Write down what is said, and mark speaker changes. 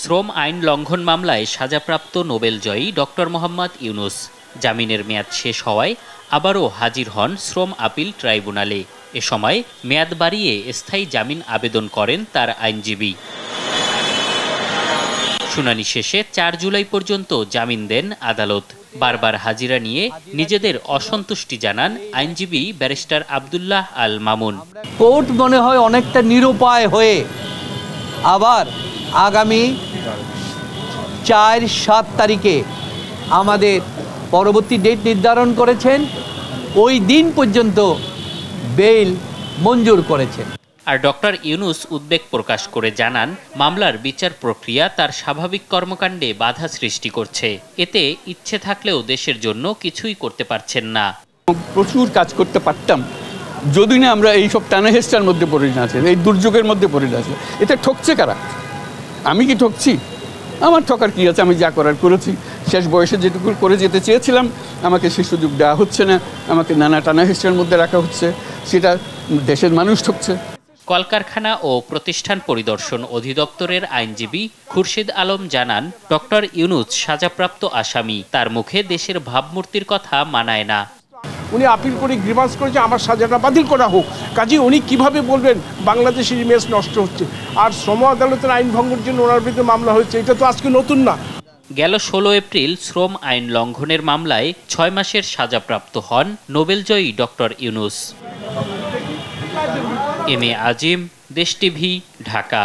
Speaker 1: শ্রম আইন লঙ্ঘন মামলায় সাজাপ্রাপ্ত নোবেলজয়ী ডক্টর মোহাম্মদ ইউনুস জামিনের মেয়াদ শেষ হওয়ায় আবারও হাজির হন শ্রম আপিল ট্রাইব্যুনালে। এ সময় মেয়াদ বাড়িয়ে স্থায়ী জামিন আবেদন করেন তার আইনজীবী। শুনানি শেষে ৪ জুলাই পর্যন্ত জামিন দেন আদালত। বারবার হাজিরা নিয়ে নিজেদের অসন্তুষ্টি জানান আইনজীবী ব্যারিস্টার আব্দুল্লাহ আল মামুন।
Speaker 2: কোর্ট মনে হয় অনেকটা নিরুপায় হয়ে আবার আগামী ৪-৭ তারিখে আমাদের পরবর্তী ডেট নির্ধারণ করেছেন, ওই দিন পর্যন্ত বেইল মঞ্জুর করেছেন।
Speaker 1: আর ডক্টর ইউনুস উদ্বেগ প্রকাশ করে জানান, মামলার বিচার প্রক্রিয়া তার স্বাভাবিক কর্মকাণ্ডে বাধা সৃষ্টি করছে। এতে ইচ্ছে থাকলেও দেশের জন্য কিছুই করতে পারছেন না।
Speaker 3: প্রচুর কাজ করতে পারতাম যদি না আমরা এইসব টানাহেস্টার মধ্যে পড়ে না আছে, এই দুর্যোগের মধ্যে পড়ে না আছে। এটা ঠকছে কারা? আমি কি ঠকছি? আমার ঠকার কি আছে? আমি যা করার করেছি। শেষ বয়সে যেটুকু করে যেতে চেয়েছিলাম আমাকে সেই সুযোগ দেওয়া হচ্ছে না, আমাকে নানা টানাহেস্টার মধ্যে রাখা হচ্ছে, সেটা দেশের মানুষ ঠকছে।
Speaker 1: কলকারখানা ও প্রতিষ্ঠান পরিদর্শন অধিদপ্তরের আইনজীবী খুরশিদ আলম জানান, ডক্টর ইউনুস সাজাপ্রাপ্ত আসামি, তার মুখে দেশের ভাবমূর্তির কথা মানায় না।
Speaker 4: উনি আপিল করে গ্রিভান্স করেছে আমার সাজাটা বাতিল করা হোক। কাজে উনি কিভাবে বলবেন বাংলাদেশের ইমেজ নষ্ট হচ্ছে? আর শ্রম আদালতের আইন ভঙ্গের জন্য ওনার বিরুদ্ধে মামলা হয়েছে, এটা তো আজকে নতুন না।
Speaker 1: গেল ১৬ এপ্রিল শ্রম আইন লঙ্ঘনের মামলায় ৬ মাসের সাজাপ্রাপ্ত হন নোবেলজয়ী ডক্টর ইউনুস। এম এ আজিম, দেশ টিভি, ঢাকা।